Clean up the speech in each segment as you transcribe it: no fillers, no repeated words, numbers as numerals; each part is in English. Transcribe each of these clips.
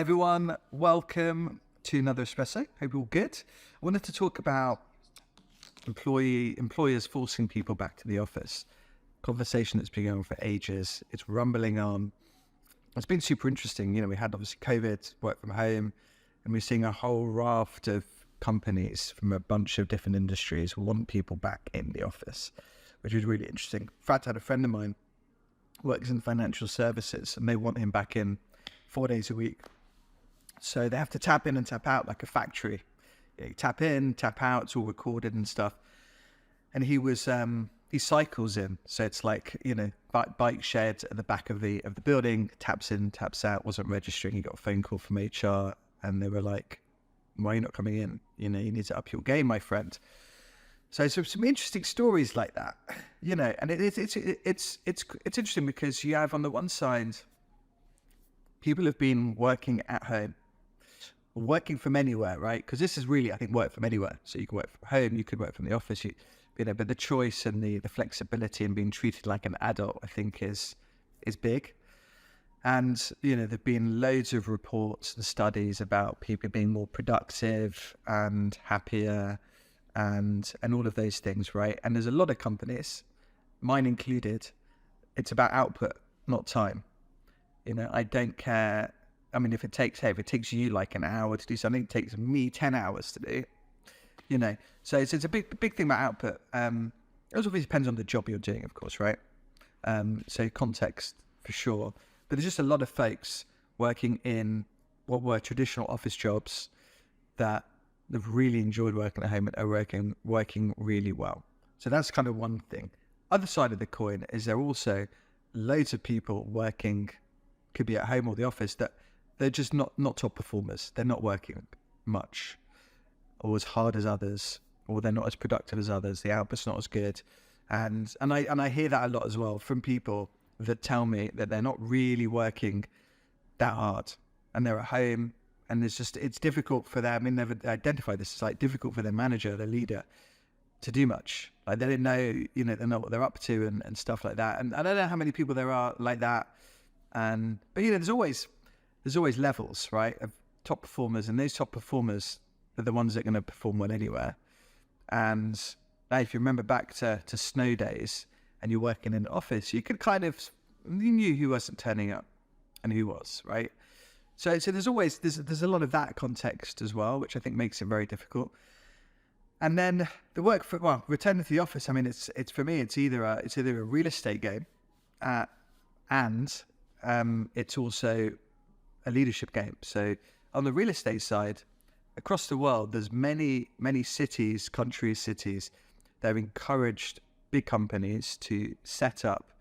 everyone, welcome to another Espresso. Hope you're all good. I wanted to talk about employers forcing people back to the office. Conversation that's been going on for ages. It's rumbling on. It's been super interesting. We had obviously COVID, work from home, and we're seeing a whole raft of companies from a bunch of different industries want people back in the office, which is really interesting. In fact, I had a friend of mine works in financial services and they want him back in 4 days a week. So they have to tap in and tap out like a factory. You tap in, tap out, it's all recorded and stuff. And he cycles in. So it's like, bike sheds at the back of the building, taps in, taps out, wasn't registering. He got a phone call from HR and they were like, why are you not coming in? You need to up your game, my friend. So some interesting stories like that, and it's interesting because you have on the one side, people have been working at home, working from anywhere, right? Because this is really, I think, work from anywhere. So you can work from home, you could work from the office, but the choice and the flexibility and being treated like an adult, I think is big. And, there've been loads of reports and studies about people being more productive and happier and all of those things, right? And there's a lot of companies, mine included, it's about output, not time. I don't care. I mean, if it takes you like an hour to do something, it takes me 10 hours to do, So it's a big thing about output. It also depends on the job you're doing, of course, right? So context for sure. But there's just a lot of folks working in what were traditional office jobs that they've really enjoyed working at home and are working really well. So that's kind of one thing. Other side of the coin is there also loads of people working, could be at home or the office, that they're just not top performers. They're not working much or as hard as others, or they're not as productive as others. The output's not as good. And I hear that a lot as well from people that tell me that they're not really working that hard and they're at home. And it's difficult for them. I mean, they've identified this. It's like difficult for their manager, their leader, to do much. Like they didn't know, they know what they're up to and stuff like that. And I don't know how many people there are like that. But there's always levels, right, of top performers, and those top performers are the ones that are going to perform well anywhere. And if you remember back to snow days, and you're working in an office, you knew who wasn't turning up and who was, right? So there's a lot of that context as well, which I think makes it very difficult. And then the returning to the office. I mean, it's for me, it's either a real estate game, and it's also a leadership game. So on the real estate side, across the world, there's many cities that have encouraged big companies to set up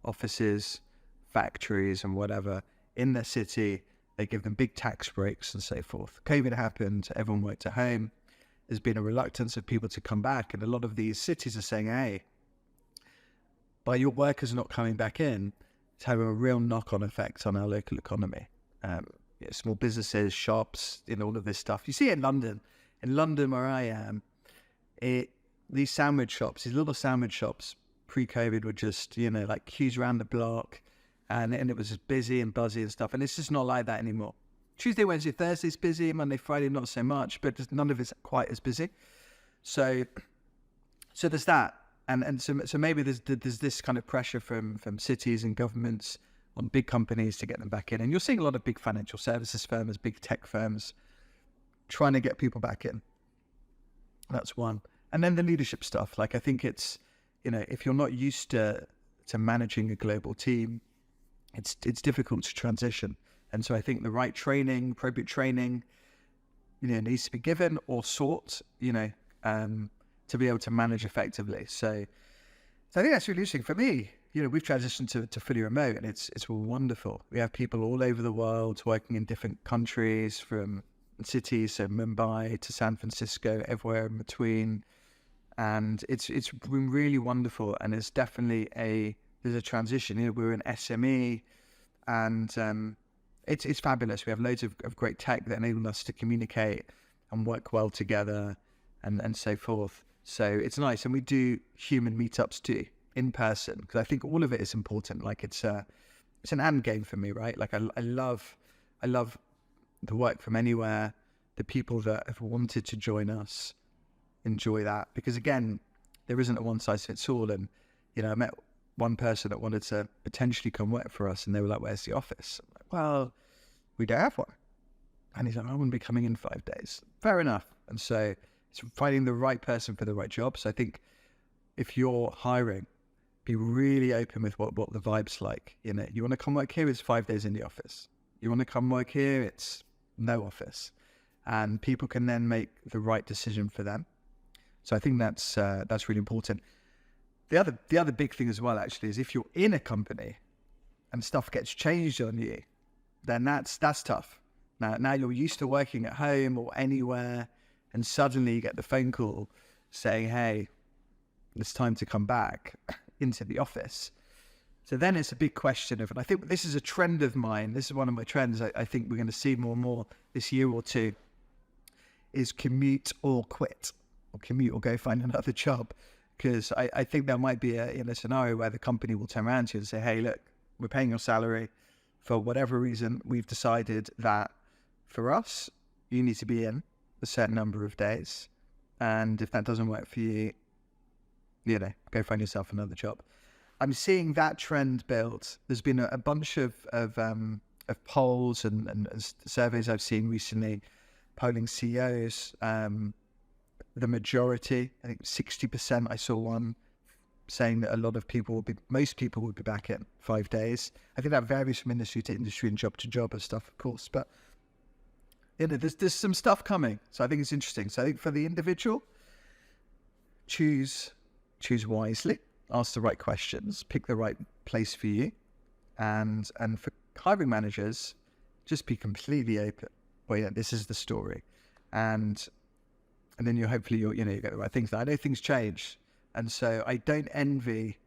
offices, factories, and whatever in their city. They give them big tax breaks and so forth. COVID happened, everyone worked at home. There's been a reluctance of people to come back. And a lot of these cities are saying, hey, by your workers not coming back in, it's having a real knock-on effect on our local economy. Small businesses, shops, all of this stuff. You see it in London. In London, where I am, these sandwich shops, these little sandwich shops, pre-COVID were just, like queues around the block. And it was just busy and buzzy and stuff. And it's just not like that anymore. Tuesday, Wednesday, Thursday's busy. Monday, Friday, not so much. But none of it's quite as busy. So there's that. And so maybe there's this kind of pressure from cities and governments on big companies to get them back in. And you're seeing a lot of big financial services firms, big tech firms, trying to get people back in. That's one. And then the leadership stuff. Like, I think it's, if you're not used to managing a global team, it's difficult to transition. And so I think the right training, appropriate training, needs to be given or sought, to be able to manage effectively. So I think that's really interesting. For me, we've transitioned to fully remote, and it's wonderful. We have people all over the world working in different countries, from cities, so Mumbai to San Francisco, everywhere in between. And it's been really wonderful. And it's definitely there's a transition. We're an SME, and it's fabulous. We have loads of great tech that enable us to communicate and work well together and so forth. So it's nice. And we do human meetups too, in person, because I think all of it is important. Like it's an and game for me, right? Like I love the work from anywhere, the people that have wanted to join us enjoy that. Because again, there isn't a one size fits all. And, you know, I met one person that wanted to potentially come work for us, and they were like, where's the office? I'm like, well, we don't have one. And he's like, I wouldn't be coming in 5 days. Fair enough. And so it's finding the right person for the right job. So I think if you're hiring, be really open with what the vibe's like. You know, you want to come work here, it's 5 days in the office. You want to come work here, it's no office. And people can then make the right decision for them. So I think that's really important. The other big thing as well, actually, is if you're in a company and stuff gets changed on you, then that's tough. Now you're used to working at home or anywhere, and suddenly you get the phone call saying, hey, it's time to come back into the office. So then it's a big question of, and I think this is a trend of mine, this is one of my trends I think we're going to see more and more this year or two, is commute or quit, or commute or go find another job. Because I think there might be a scenario where the company will turn around to you and say, hey, look, we're paying your salary. For whatever reason, we've decided that for us, you need to be in a certain number of days. And if that doesn't work for you, you know, go find yourself another job. I'm seeing that trend build. There's been a bunch of polls and surveys I've seen recently, polling CEOs. The majority, I think 60%, I saw one saying that most people would be back in 5 days. I think that varies from industry to industry and job to job and stuff, of course. But, you know, there's some stuff coming. So I think it's interesting. So I think for the individual, choose wisely, ask the right questions, pick the right place for you. And for hiring managers, just be completely open. Well, yeah, this is the story. And then you get the right things. I know things change. And so I don't envy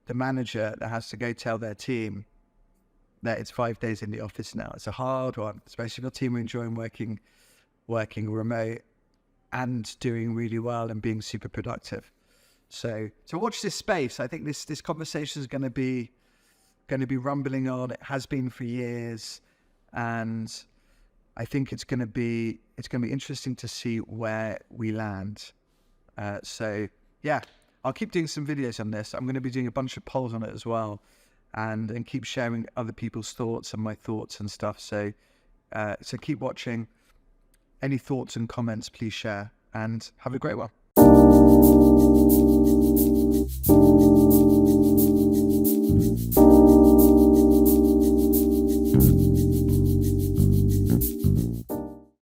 the manager that has to go tell their team that it's 5 days in the office now. It's a hard one, especially if your team are enjoying working remote and doing really well and being super productive. So watch this space. I think this conversation is going to be rumbling on. It has been for years, and I think it's going to be interesting to see where we land. So yeah, I'll keep doing some videos on this. I'm going to be doing a bunch of polls on it as well, and keep sharing other people's thoughts and my thoughts and stuff. So keep watching. Any thoughts and comments, please share, and have a great one.